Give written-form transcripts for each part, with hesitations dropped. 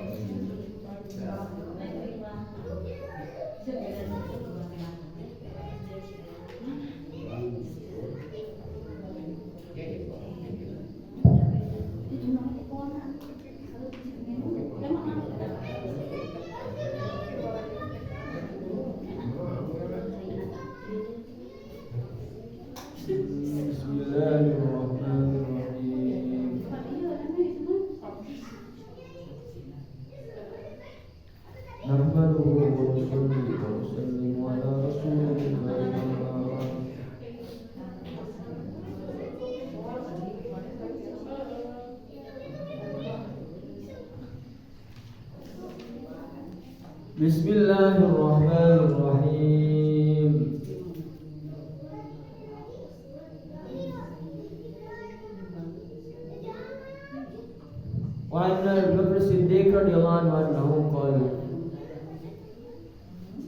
Bismillahirrahmanirrahim. Nahmaduhu wa nusalli wa nusallimu ala rasulil karim. Bismillahirrahmanirrahim. Wa anna Abu Bakr Siddiq radhiyallahu anhu qala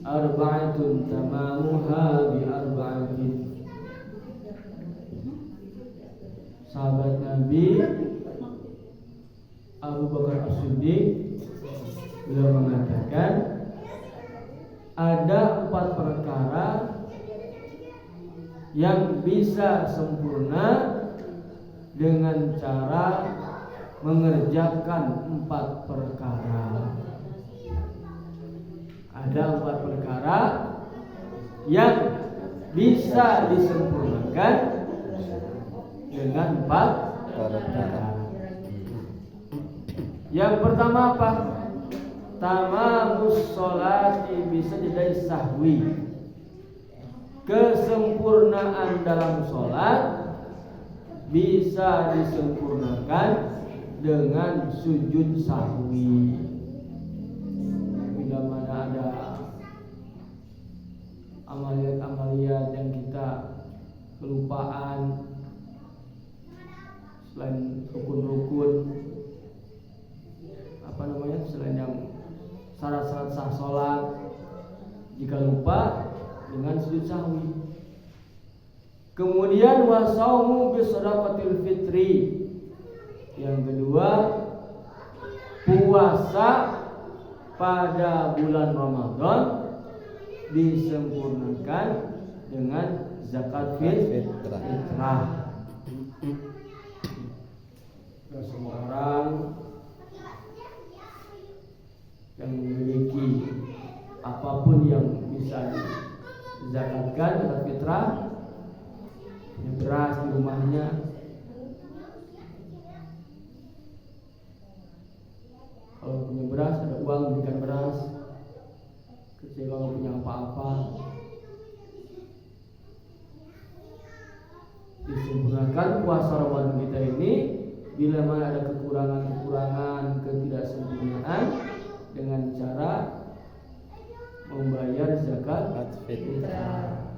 arba'atun tamamuha bi arba'atin. Sahabat Nabi Abu Bakar As-Siddiq beliau mengatakan ada 4 perkara yang bisa sempurna dengan cara mengerjakan 4 perkara. Ada 4 perkara yang bisa disempurnakan dengan 4 perkara. Yang pertama apa? Tamamus sholati bisa jadi sahwi. Kesempurnaan dalam sholat bisa disempurnakan dengan sujud sahwi. Bila mana ada amaliat-amaliat yang kita kelupaan, selain rukun-rukun, selain yang syarat-syarat sah sholat, jika lupa dengan sujud sahwi. Kemudian wasaumu bisadaqatil fitri. Yang kedua, puasa pada bulan Ramadan disempurnakan dengan zakat fitrah. Semua orang yang memiliki apapun yang bisa dizakatkan zakat fitrah, yang beras di rumahnya, kalau punya beras, ada uang belikan beras. Kecil kalau punya apa-apa, disempurnakan puasa Ramadan kita ini. Bila mana ada kekurangan, ketidaksempurnaan, dengan cara membayar zakat fitrah.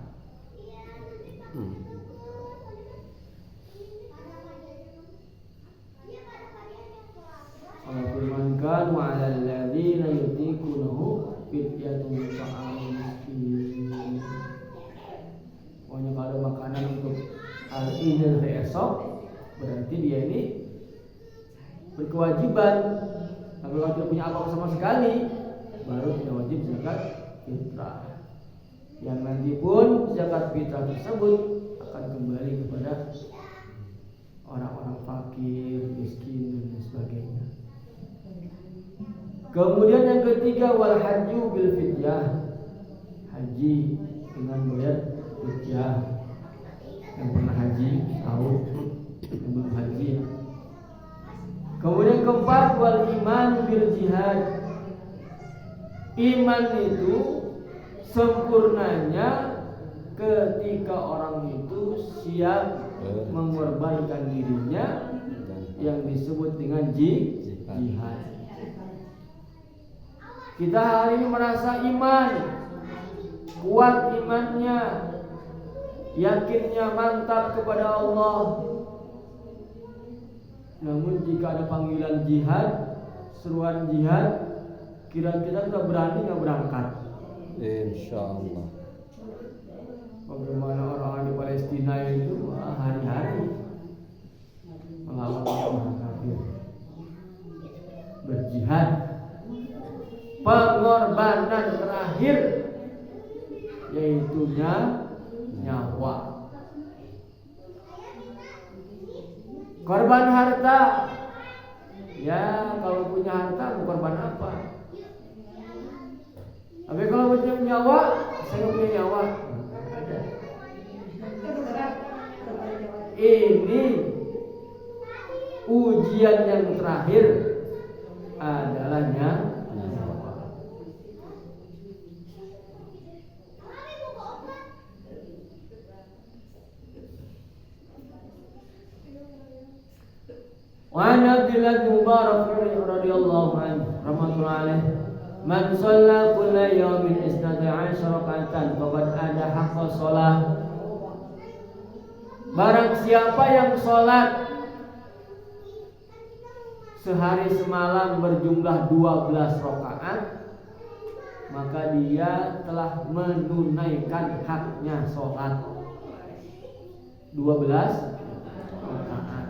Allah firmankan wa 'alal ladzina yutiqunahu fidyatun ta'amun miskin. Pokoknya kalau ada makanan untuk hari ini dan hari esok, berarti dia ini berkewajiban. Kalau tidak punya apa-apa sama sekali, baru tidak wajib zakat fitrah. Yang nanti pun zakat fitrah tersebut akan kembali kepada orang-orang fakir, miskin dan sebagainya. Kemudian yang ketiga, wal hajju bil fidyah. Haji dengan bayar fidyah. Yang pernah haji tahu, yang belum haji. Kemudian keempat, wal iman bil jihad. Iman itu sempurnanya ketika orang itu siap mengorbankan dirinya, yang disebut dengan jihad. Kita hari ini merasa iman, kuat imannya, yakinnya mantap kepada Allah. Namun jika ada panggilan jihad, seruan jihad, kira-kira kita berani nggak berangkat? Insyaallah. Bagaimana orang di Palestina itu hari-hari melawan orang kafir, berjihad pengorbanan terakhir, yaitu nyawa. Korban harta, ya kalau punya harta mau korban apa? Tapi kalau punya nyawa, saya punya nyawa. Ada. Ini ujian yang terakhir adalah nyawa. Wa an Abdullah bin Mubarak radhiyallahu anhu rahmatullahi alaihi, man shalla kulla yawmin 12 raka'atan faqad ada haqqa shalah. Barang siapa yang sholat sehari semalam berjumlah 12 rakaat, maka dia telah menunaikan haknya sholat 12 rakaat.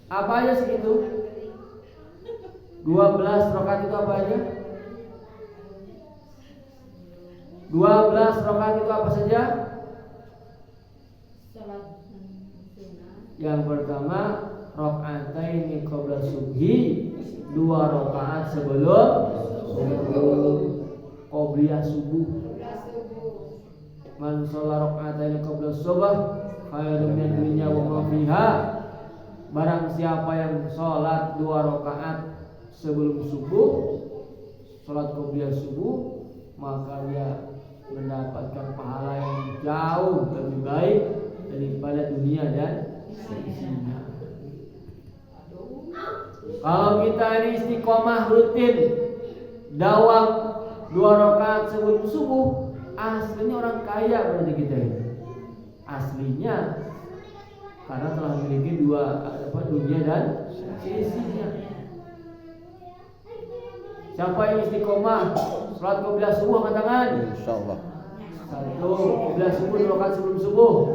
Apa aja segitu? 12 rakaat itu apa aja? 12 rakaat itu apa saja? Yang pertama, raka'ataini qabla subhi, 2 rakaat sebelum qobliyah subuh. Man shalla raka'ataini qabla subh khairun min dunya wa ma fiha. Barang siapa yang sholat 2 rakaat sebelum subuh, sholat qobliyah subuh, maka dia mendapatkan pahala yang jauh lebih baik daripada dunia dan seisinya. Kalau kita ini istiqomah rutin dawam 2 rakaat sebelum subuh, aslinya orang kaya berarti kita ini. Aslinya karena telah memiliki dunia dan seisinya. Siapa yang istiqomah salat qobliyah subuh angkat tangan? Insyaallah. 1 qobliyah subuh 2 rakaat sebelum subuh.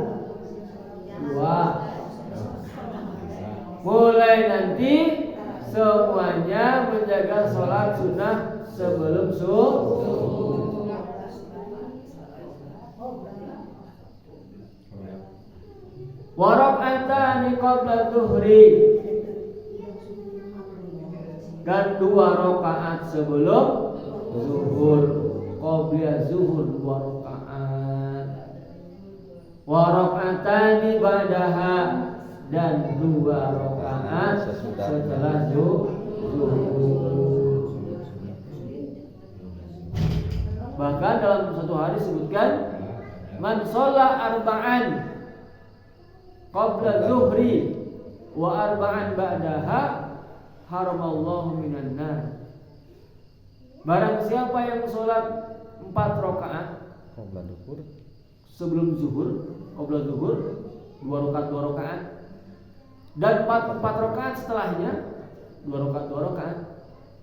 2. Mulai nanti semuanya menjaga sholat sunnah sebelum subuh. Wa raka'atani qabla zuhri, dan 2 rakaat sebelum zuhur. Qobliyah zuhur 2 rakaat. Wa raka'atani ba'daha, dan 2 rakaat setelah zuhur. Bahkan dalam satu hari disebutkan, man shalla arba'an qabla zuhri wa arba'an ba'daha haramallahu minan nar. Barang siapa yang sholat 4 rakaat sebelum zuhur, qabla zuhur, 2 rakaat, dan 4 rakaat setelahnya, 2 rakaat,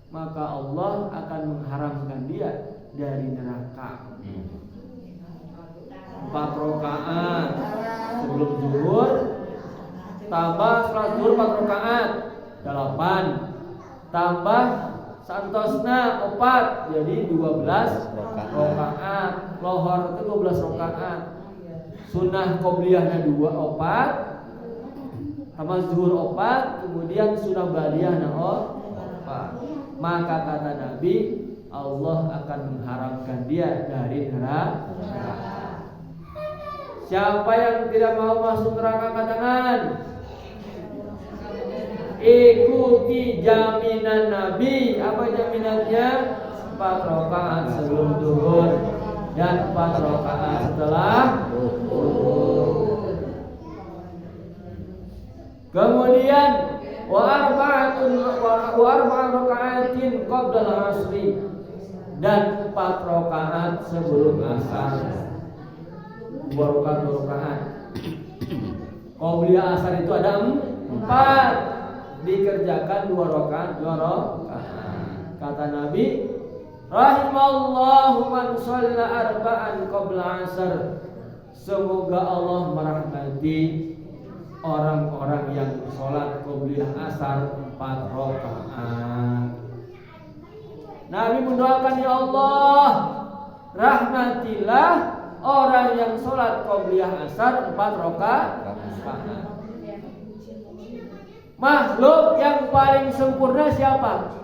maka Allah akan mengharamkan dia dari neraka. 4 rakaat sebelum zuhur, tambah setelah zuhur 4 rakaat, 8, tambah santosna 4, jadi 12 rakaat. Lohor itu 12 rakaat. Sunnah qobliyahnya 4, tambah zuhur 4, kemudian sunnah ba'diyahnya 4. Maka kata Nabi, Allah akan mengharamkan dia dari neraka. Siapa yang tidak mau masuk neraka angkat tangan? Ikuti jaminan Nabi. Apa jaminannya? 4 rakaat sebelum zuhur dan 4 rakaat setelah zuhur. Kemudian wa arba'atun raka'atin qabla al-'asri, dan 4 rakaat sebelum asar. 2 rakaat. Qobliyah asar itu ada 4, dikerjakan 2 rakaat. Kata Nabi, rahimallahu man shalla arba'an qabla asar. Semoga Allah merahmati orang-orang yang sholat qobliyah asar 4 rakaat. Nabi pun mendoakan, ya Allah, rahmatilah orang yang sholat qobliyah asar 4 rakaat. Makhluk yang paling sempurna siapa?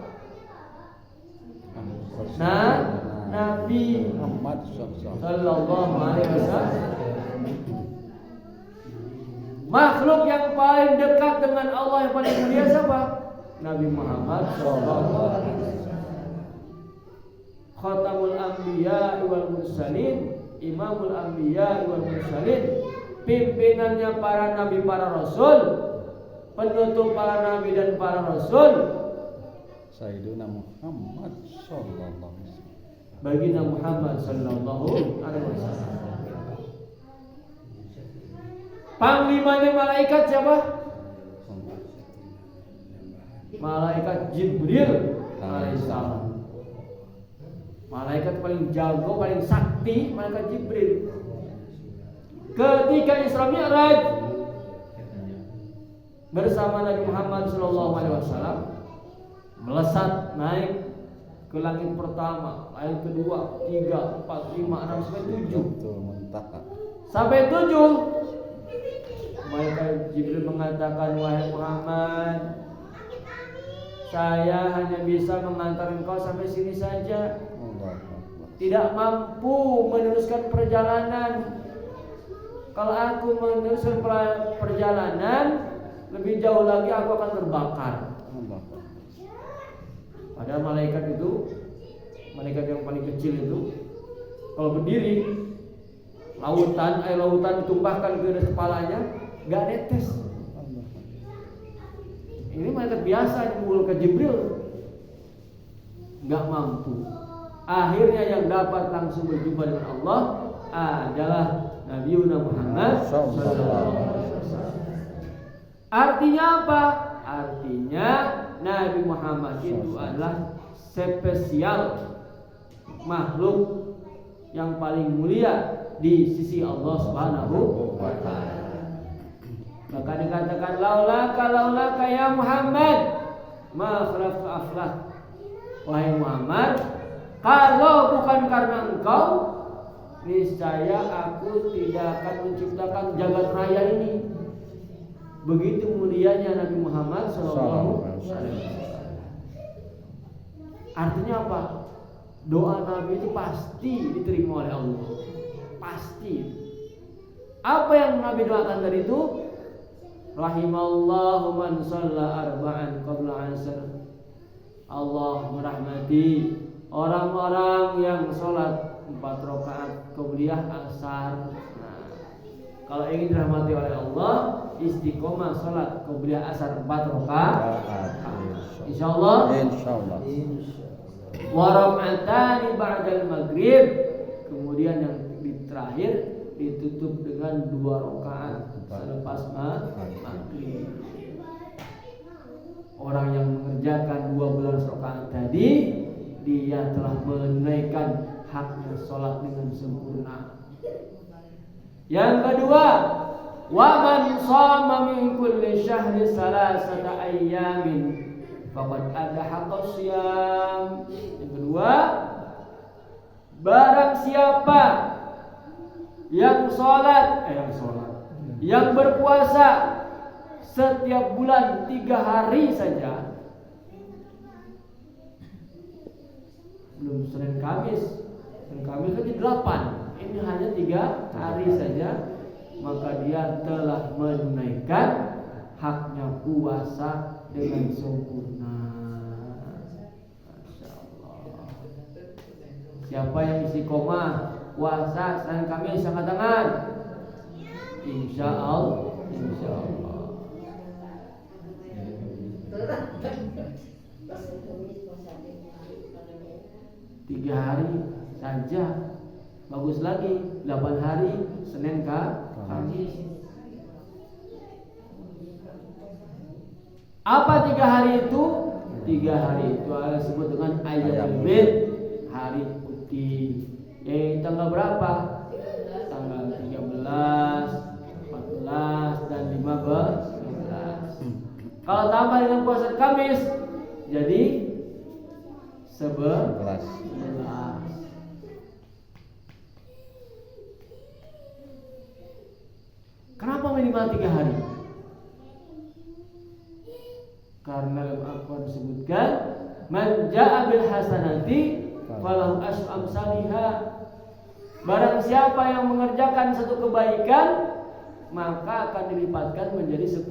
Nabi Muhammad sallallahu alaihi wasallam. Makhluk yang paling dekat dengan Allah yang paling mulia siapa? Nabi Muhammad sallallahu alaihi wasallam. Khatamul anbiya wal mursalin, imamul anbiya wal mursalin, pimpinannya para nabi para rasul, penutup para nabi dan para rasul, Sayyiduna Muhammad sallallahu alaihi wasallam. baginda Muhammad sallallahu alaihi wasallam. Panglimanya malaikat siapa? Malaikat Jibril alaihissalam. Malaikat paling jago, paling sakti, malaikat Jibril. Ketika Isra Mi'raj bersama Nabi Muhammad sallallahu alaihi wasallam, melesat naik ke langit pertama, langit kedua, 3, 4, 5, 6 sampai 7. Betul, muntaha. Sampai 7, malaikat Jibril mengatakan, wahai Muhammad, saya hanya bisa mengantar engkau sampai sini saja, tidak mampu meneruskan perjalanan. Kalau aku meneruskan perjalanan lebih jauh lagi, aku akan terbakar. Padahal malaikat itu, malaikat yang paling kecil itu, kalau berdiri, air lautan ditumpahkan ke atas kepalanya, gak netes. Ini malaikat biasa yang mengumpulkan Jibril, gak mampu. Akhirnya yang dapat langsung berjumpa dengan Allah adalah Nabi Muhammad SAW. Artinya apa? Artinya Nabi Muhammad itu adalah spesial makhluk yang paling mulia di sisi Allah Subhanahu wa taala. Maka dikatakan laulaka ya Muhammad ma khalaqtu aflak. Wahai Muhammad, kalau bukan karena engkau, niscaya aku tidak akan menciptakan jagat raya ini. Begitu mulianya Nabi Muhammad sallallahu alaihi wasallam. Artinya apa? Doa Nabi itu pasti diterima oleh Allah. Pasti. Apa yang Nabi doakan tadi itu? Rahimallahu man shalla arba'an qabla asr. Allah merahmati orang-orang yang sholat 4 rakaat qobliyah asar. Nah, kalau ingin dirahmati oleh Allah, istiqomah sholat qobliyah asar 4 rakaat. Insyaallah. Insyaallah. Wa rak'atani ba'dal maghrib. Kemudian yang terakhir ditutup dengan 2 rakaat selepas maghrib. Orang yang mengerjakan 12 rakaat tadi, dia telah menunaikan haknya sholat dengan sempurna. Yang kedua, wa man shama min kulli syahri salasata ayyamin faqad adha haqqas shiyam. Yang kedua, barang siapa yang yang berpuasa setiap bulan 3 hari saja, belum Senin Kamis kan 8, ini hanya 3 hari saja, maka dia telah menunaikan haknya puasa dengan sempurna. Masya Allah. Siapa yang istiqomah puasa Senin Kamis angkat tangan. Insya Allah. 3 hari saja, bagus lagi 8 hari Senin Kamis. Apa 3 hari itu? 3 hari itu adalah disebut dengan Ayyamul Bid, hari putih. Tanggal berapa? Tanggal 13, 14 dan 15. Kalau tambah dengan puasa Kamis, jadi 11. Kenapa minimal 3 hari? Karena dalam Al-Quran disebutkan man ja'a bil hasanati falahu asyru amsalihha. Barang siapa yang mengerjakan satu kebaikan maka akan dilipatkan menjadi 10.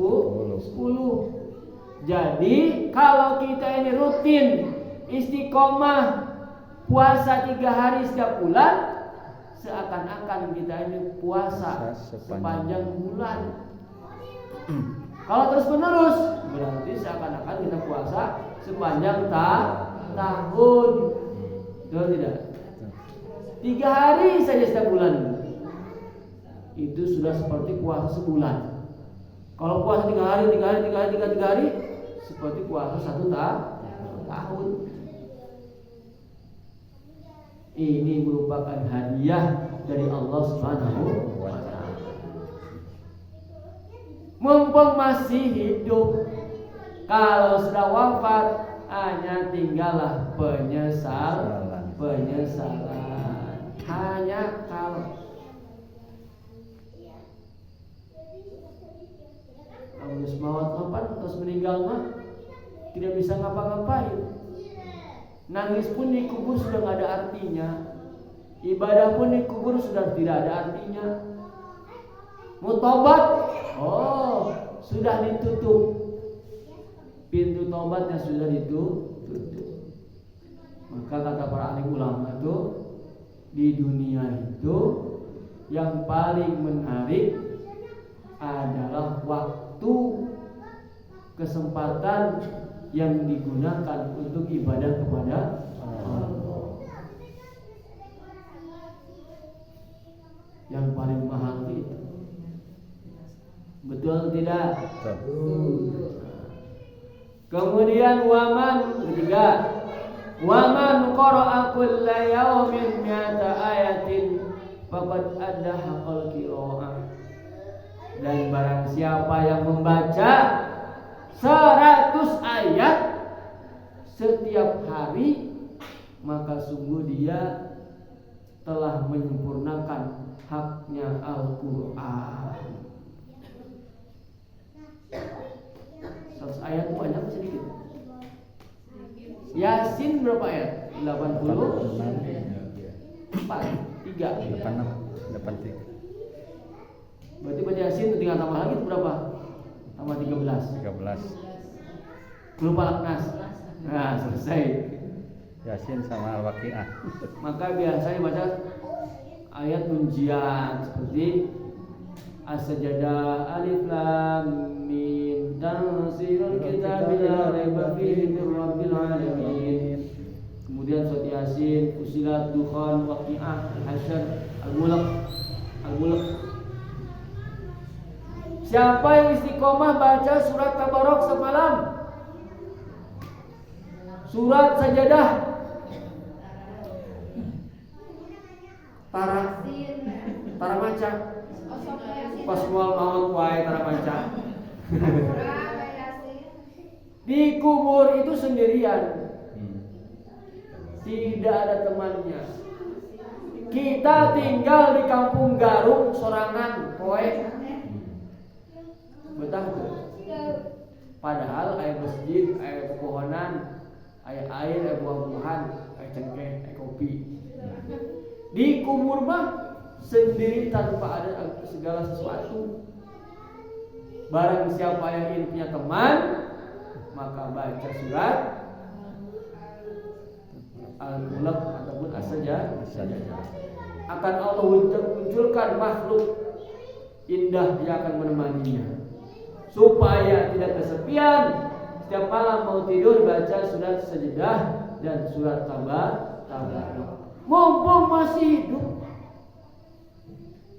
Jadi kalau kita ini rutin istiqomah puasa 3 hari setiap bulan, seakan-akan kita ini puasa sepanjang bulan. Kalau terus menerus berarti seakan-akan kita puasa sepanjang tahun. Betul tidak? 3 hari saja setiap bulan itu sudah seperti puasa sebulan. Kalau puasa 3 hari seperti puasa 1 tahun. Ini merupakan hadiah dari Allah Subhanahu wa ta'ala. Mumpung masih hidup, kalau sudah wafat hanya tinggallah penyesalan. Hanya kalau terus meninggal mah tidak bisa ngapa-ngapain. Nangis pun di kubur sudah nggak ada artinya. Ibadah pun di kubur sudah tidak ada artinya. Mau tobat, sudah ditutup. Pintu tobatnya sudah ditutup. Maka kata para ahli ulama itu, di dunia itu yang paling menarik adalah waktu, kesempatan yang digunakan untuk ibadah kepada Allah. Yang paling mahal itu. Betul tidak? Betul. Kemudian ketiga, waman qara'a kulla yawmin mi'ata ayatin faqad adda haqqal qiraa'ah. Dan barang siapa yang membaca 100 ayat setiap hari, maka sungguh dia telah menyempurnakan haknya Al-Quran. 100 ayat itu banyak atau sedikit? Yasin berapa ayat? 80? 83. Berarti baca Yasin tinggal tambah lagi itu berapa? Tambah 13. Belum Falaq-Nas. Nah, selesai. Yasin sama Al-Waqiah. Maka biasanya baca ayat ujian seperti As-Sajdah, Alif Lam Mim, Tanzilul Kitabil la raiba fihi mir rabbil alamin. Kemudian surat Yasin, Fussilat, Dukhan, Waqiah, Hasyr, Al-Mulk. Siapa yang istiqomah baca surat Tabarok semalam, surat Sajadah, Tara maca, pas mual maut wae tara maca. Di kubur itu sendirian, tidak ada temannya. Kita tinggal di kampung Garung sorangan poe. Betah tuh. Padahal ayah masjid, ayah pepohonan, ayah air, ayah buah-buahan, ayah cengkeh, ayah kopi. Di kubur mah sendiri tanpa ada segala sesuatu. Barang siapa yang ingin punya teman, maka baca surat Al-Mulk ataupun As-Sajdah. Akan Allah munculkan makhluk indah yang akan menemaninya, supaya tidak kesepian. Setiap malam mau tidur baca surat Sajdah dan surat Tabarok. Mumpung masih hidup.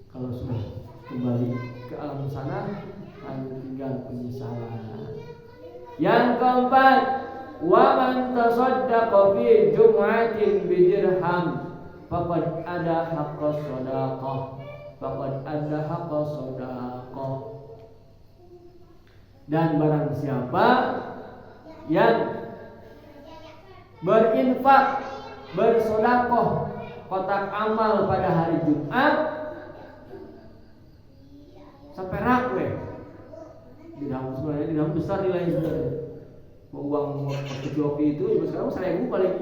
Kalau sudah kembali ke alam sana, hanya tinggal penyesalan. Yang keempat, wa man tasaddaqa fi jum'atin bidirham faqad ada haqqas shadaqah. Dan barang siapa yang berinfak, bersedekah, kotak amal pada hari Jumat sampai rakwe. Dirham besar nilainya sebenarnya. Uang waktu joki itu juga sekarang 1.000 paling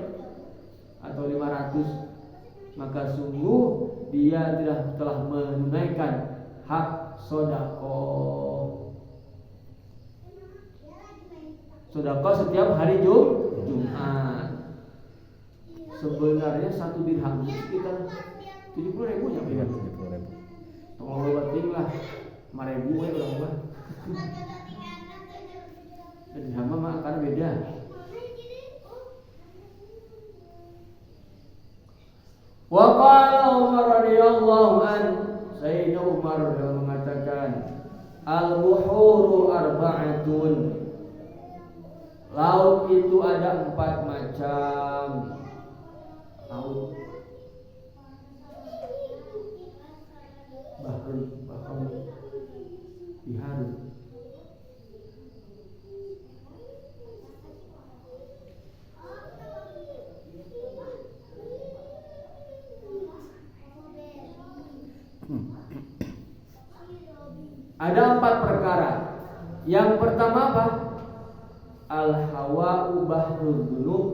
atau 500, maka sungguh dia telah menunaikan hak sedekah. Sedekah setiap hari Jumat. Sebenarnya 1 dirham itu sekitar 70.000 nyampe kan? 70.000. Tolong lewatin lah 5.000 ya orang. Dan dirham mah akan beda. Wa qala Umar radhiyallahu an, Sayyidina Umar mengatakan, al-buhuru arba'atun. Laut itu ada 4 macam. Laut. Bahrun, biharun. Ada 4 perkara. Yang pertama apa? Al-hawa'u bahrul dzunub.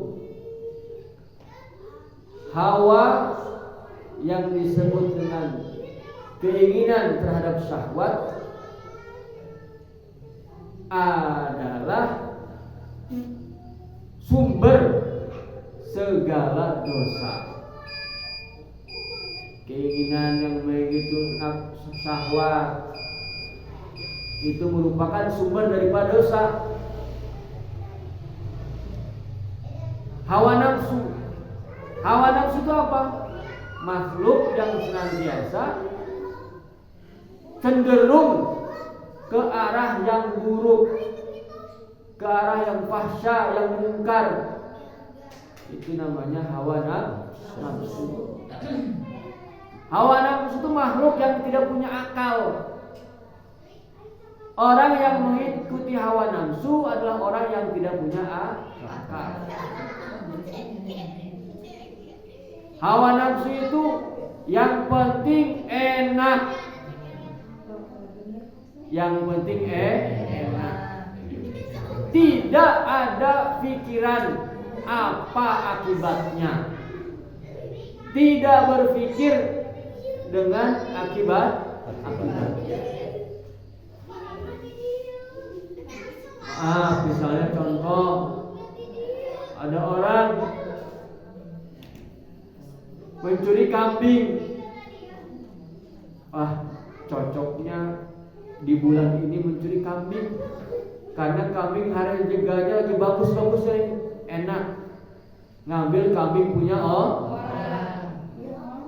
Hawa yang disebut dengan keinginan terhadap syahwat adalah sumber segala dosa. Keinginan yang begitu syahwat itu merupakan sumber daripada dosa. Hawa nafsu. Hawa nafsu itu apa? Makhluk yang senantiasa cenderung ke arah yang buruk, ke arah yang fahsya, yang mungkar. Itu namanya hawa nafsu. Hawa nafsu itu makhluk yang tidak punya akal. Orang yang mengikuti hawa nafsu adalah orang yang tidak punya akal. Hawa nafsu itu yang penting enak. Yang penting enak. Tidak ada pikiran apa akibatnya. Tidak berpikir dengan akibatnya. Misalnya contoh, ada orang mencuri kambing. Cocoknya di bulan ini mencuri kambing karena kambing hari jeganya lagi bagus-bagusnya, enak. Ngambil kambing punya orang.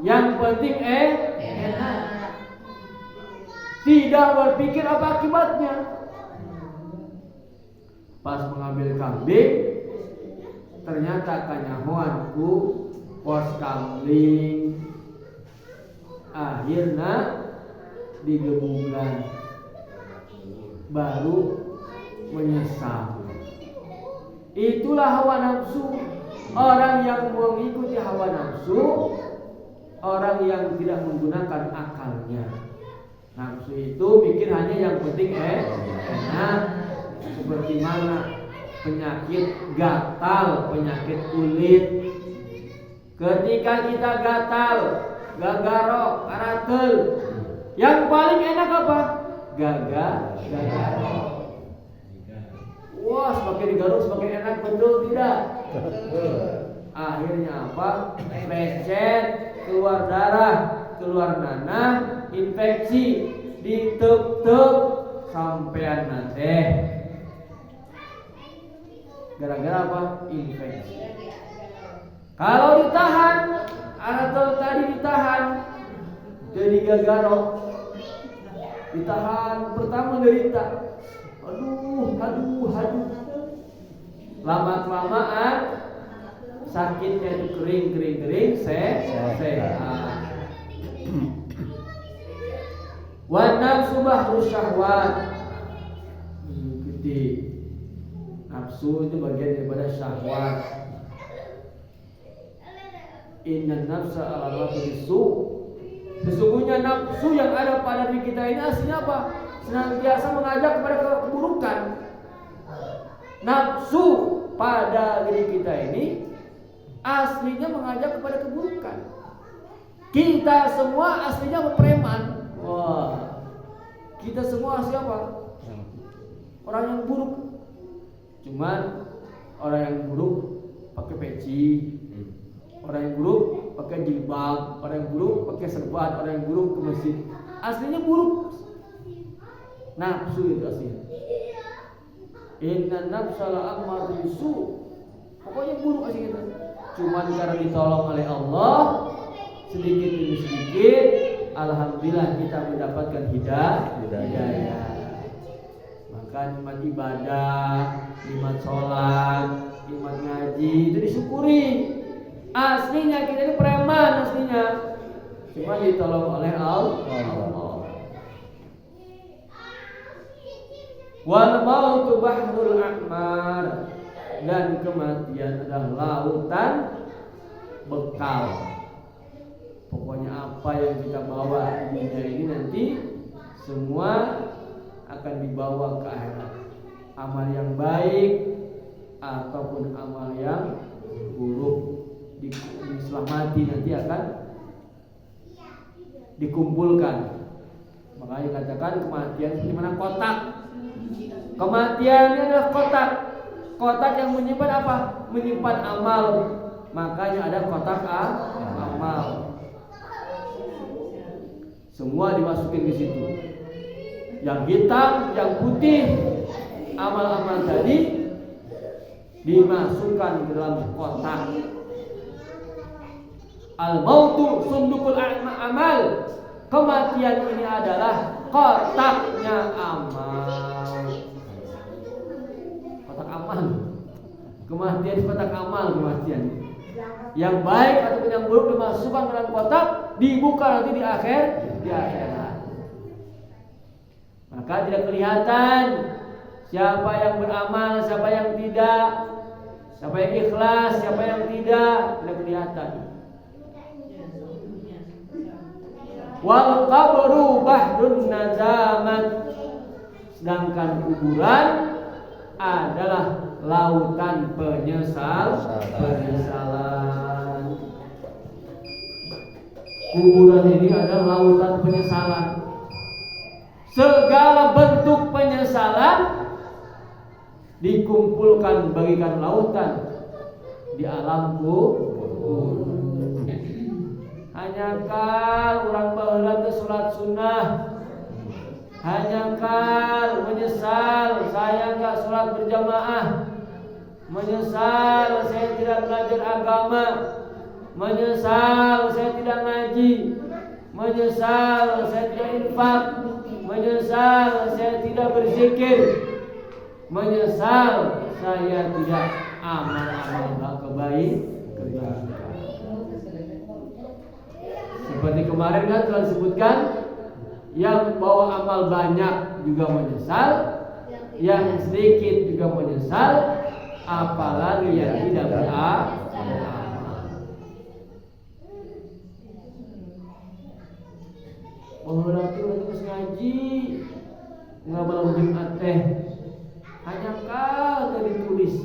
Yang penting enak. Tidak berpikir apa akibatnya. Pas mengambil kambing, ternyata kanyahoanku pos kambing. Akhirnya digebukan, baru menyesal. Itulah hawa nafsu. Orang yang mengikuti hawa nafsu, orang yang tidak menggunakan akalnya. Nafsu itu mikir hanya yang penting enak. Seperti mana penyakit gatal, penyakit kulit. Ketika kita gatal, gagarok, karatel, yang paling enak apa? Gagarok. Wah, semakin digaruk semakin enak, betul tidak? Akhirnya apa? Becet, keluar darah, keluar nanah, infeksi, ditep-tep sampean nate. Gara-gara apa? Infeksi. Kalau ditahan, atau tadi ditahan, jadi gagarok. Ditahan, pertama derita. Aduh. Lama-kelamaan sakitnya itu kering, sehat. Wa nafsu bahru syahwat. Ikuti. Nafsu itu bagian daripada syahwat. Inna nafsa al-ammaratu bisu. Sesungguhnya nafsu yang ada pada diri kita ini aslinya apa? Senantiasa mengajak kepada keburukan. Nafsu pada diri kita ini aslinya mengajak kepada keburukan. Kita semua aslinya preman. Wah, kita semua siapa? Orang yang buruk. Cuman orang yang buruk pakai peci, orang yang buruk pakai jilbab, orang yang buruk pakai serban, orang yang buruk ke masjid. Aslinya buruk. Nafsu itu aslinya. Inna nafsa la'ammaratu bisu. Pokoknya buruk aslinya. Cuman karena ditolong oleh Allah sedikit demi sedikit, alhamdulillah kita mendapatkan hidayah. Maka nikmat ibadah, nikmat sholat, nikmat ngaji itu disyukuri. Aslinya kita ini preman aslinya, cuma ditolong oleh Allah. Wal mautu bahrul ahmar, dan kematian adalah lautan bekal. Pokoknya apa yang kita bawa di dunia ini nanti semua akan dibawa ke akhirat. Amal yang baik ataupun amal yang buruk setelah mati nanti akan dikumpulkan. Makanya katakan kematian seperti mana kotak. Kematian ini adalah kotak. Kotak yang menyimpan apa? Menyimpan amal. Makanya ada kotak amal. Semua dimasukin di situ. Yang hitam, yang putih, amal-amal tadi dimasukkan ke dalam kotak. Al-mautu sundukul amal. Kematian ini adalah kotaknya amal. Kotak amal. Kematian di kotak amal kematian. Yang baik ataupun yang buruk dimasukkan ke dalam kotak, dibuka nanti di akhirat. Maka tidak kelihatan siapa yang beramal, siapa yang tidak, siapa yang ikhlas, siapa yang tidak kelihatan. Wal qabru bahrun nazamat, sedangkan kuburan adalah lautan penyesalan. Kuburan ini adalah lautan penyesalan. Segala bentuk penyesalan dikumpulkan bagikan lautan di alam kubur. Hanya kal orang baheula teu salat sunnah. Hanya kal menyesal saya enggak salat berjamaah. Menyesal saya tidak belajar agama. Menyesal saya tidak ngaji. Menyesal saya tidak infak. Menyesal saya tidak berzikir. Menyesal saya tidak amal-amal kebaikan. Seperti kemarin kan telah disebutkan, yang bawa amal banyak juga menyesal, yang sedikit juga menyesal, apalagi yang tidak beramal. Orang itu harus ngaji, nggak malam Jumat teh, hanya kau ditulis.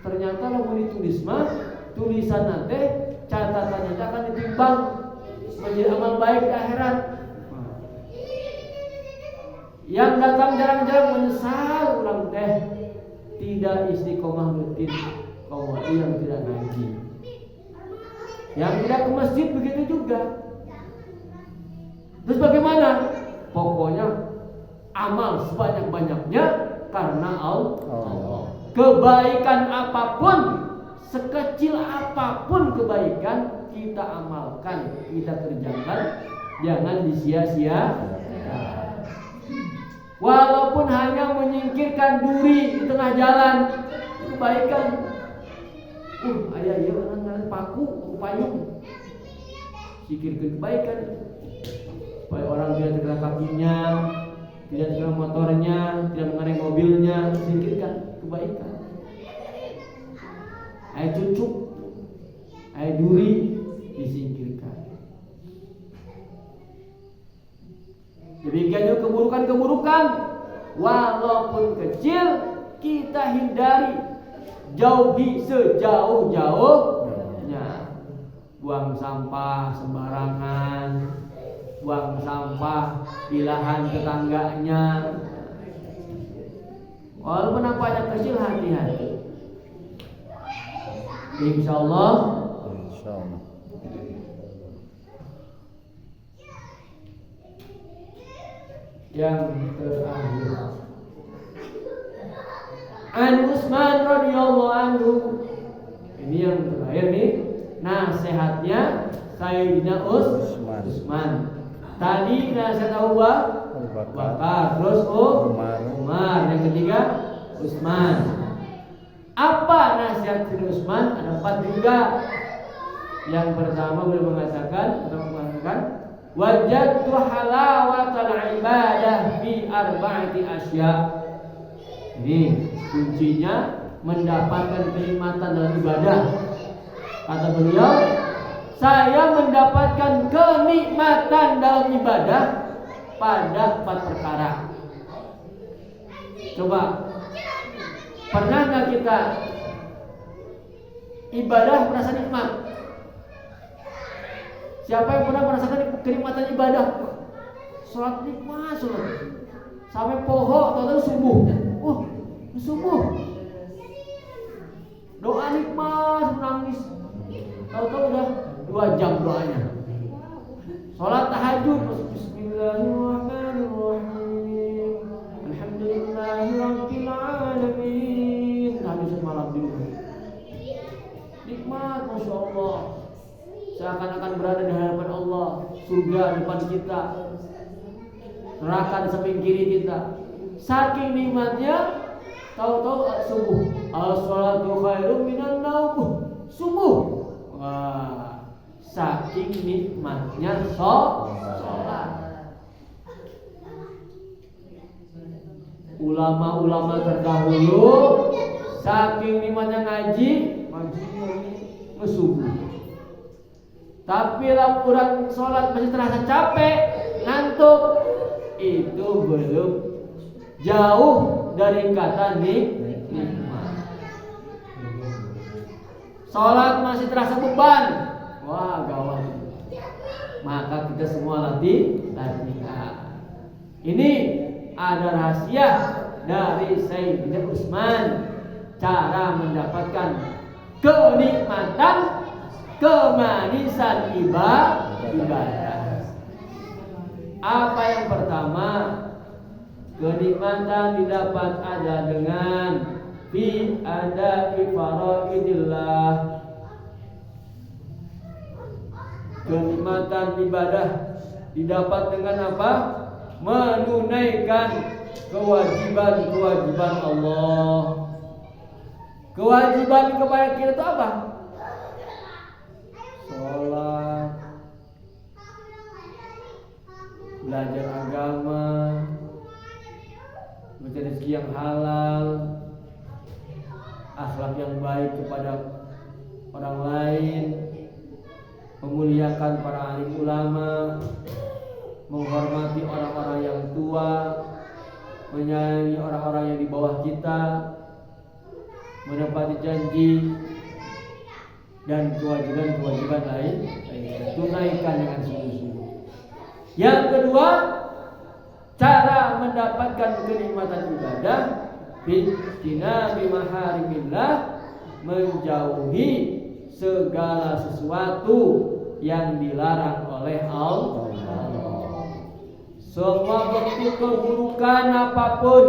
Ternyata kalau ditulis mah tulisan nanti catatannya akan ditimbang menjadi amal baik di akhirat. Yang datang jarang-jarang menyesal ulang teh tidak istiqomah rutin, yang tidak ngaji, yang tidak ke masjid begitu juga. Terus bagaimana? Pokoknya amal sebanyak-banyaknya karena Allah. Kebaikan apapun, sekecil apapun kebaikan kita amalkan, kita kerjakan, jangan disia-sia. Walaupun hanya menyingkirkan duri di tengah jalan, kebaikan. Ayah ya orang paku, payung, sikirkan kebaikan. Supaya orang tidak terkena kakinya, tidak terkena motornya, tidak mengenai mobilnya, singkirkan kebaikan. Ayah cucuk, ayah duri, disingkirkan. Demikian juga keburukan-keburukan walaupun kecil kita hindari, jauhi sejauh-jauhnya. Buang sampah sembarangan, buang sampah di lahan tetangganya. Walaupun nampaknya kecil, hati-hati. Insyaallah. Yang terakhir, An Utsman radhiyallahu anhu. Ini yang terakhir nih, nasihatnya Sayyidina Utsman. Tadi nasihat Abu Bakar, terus Umar, yang ketiga Utsman. Apa nasihat Sayyidina Utsman? Ada 4 juga. Yang pertama beliau mengatakan, wajadtu halawatal ibadah fi arba'ati asya. Ini kuncinya mendapatkan kenikmatan dalam ibadah. Kata beliau, saya mendapatkan kenikmatan dalam ibadah pada 4 perkara. Coba, pernah nggak kita ibadah merasa nikmat? Siapa yang pernah merasakan kenikmatan ibadah? Sholat nikmat, sholat sampai poho, atau subuh. Subuh. Doa nikmat, menangis. Tahu-tahu udah 2 jam doanya. Sholat tahajud, Bismillahirrahmanirrahim. Alhamdulillahirabbil alamin. Tahajud malam dulu. Nikmat, masya Allah. Seakan-akan berada di hadapan Allah, surga di depan kita, neraka di samping kiri kita. Saking nikmatnya, tahu-tahu subuh. As-sholatu khairum minan naum. Subuh. Wah, saking nikmatnya sholat. Ulama-ulama terdahulu saking nikmatnya ngaji subuh. Tapi laporan sholat masih terasa capek, ngantuk, itu belum jauh dari kata nikmat. Sholat masih terasa beban, wah gawat. Maka kita semua latihan. Ini ada rahasia dari Sayyidina Utsman, cara mendapatkan kenikmatan, kemanisan ibadah. Apa yang pertama? Kenikmatan didapat ada dengan fi ada'i faraidillah. Kenikmatan ibadah didapat dengan apa? Menunaikan kewajiban-kewajiban Allah. Kewajiban kepada kita itu apa? Sholat, belajar agama, mencari rezeki yang halal, akhlak yang baik kepada orang lain, memuliakan para alim ulama, menghormati orang-orang yang tua, menyayangi orang-orang yang di bawah kita, menepati janji, dan kewajiban-kewajiban lain tunaikan dengan sungguh-sungguh. Yang kedua, cara mendapatkan kenikmatan ibadah bijtinabi maharimillah, menjauhi segala sesuatu yang dilarang oleh Allah. Semua bentuk keburukan apapun,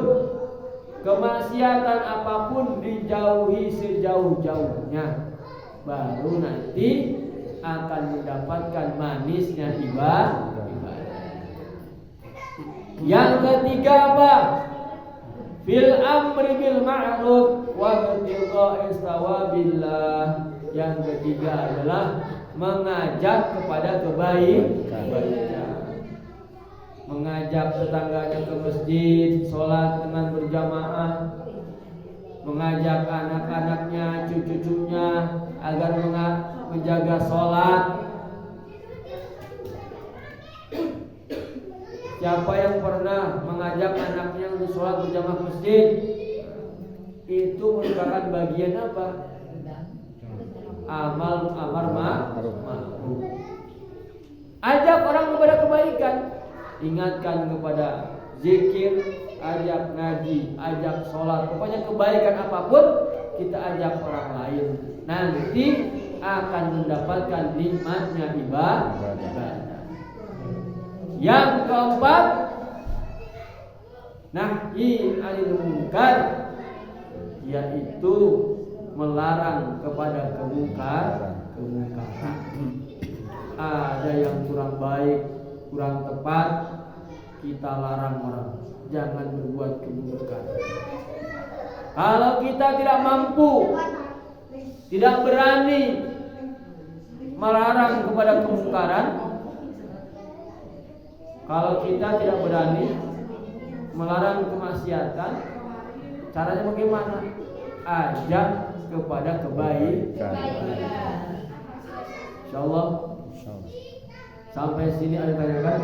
kemaksiatan apapun dijauhi sejauh-jauhnya. Baru nanti akan mendapatkan manisnya ibadah. Yang ketiga apa? Fil amri bil ma'ruf wa ibtigha'i thawabillah. Yang ketiga adalah mengajak kepada kebaikan. Mengajak tetangganya ke masjid, sholat dengan berjamaah, mengajak anak-anaknya, cucu-cucunya agar menjaga sholat, Siapa yang pernah mengajak anaknya untuk sholat berjamaah masjid, itu merupakan bagian apa? Amal ma'ruf. Ajak orang kepada kebaikan, ingatkan kepada zikir, ajak ngaji, ajak sholat, pokoknya kebaikan apapun kita ajak orang lain, nanti akan mendapatkan nikmatnya ibadah. Yang keempat, nahi anil munkar, yaitu melarang kepada kemungkaran. Ada yang kurang baik, kurang tepat, kita larang orang, jangan berbuat kemungkaran. Kalau kita tidak mampu, tidak berani melarang kepada kemungkaran, kalau kita tidak berani melarang kemaksiatan, caranya bagaimana? Ajak kepada kebaikan. Insyaallah. Sampai sini ada tanyakan?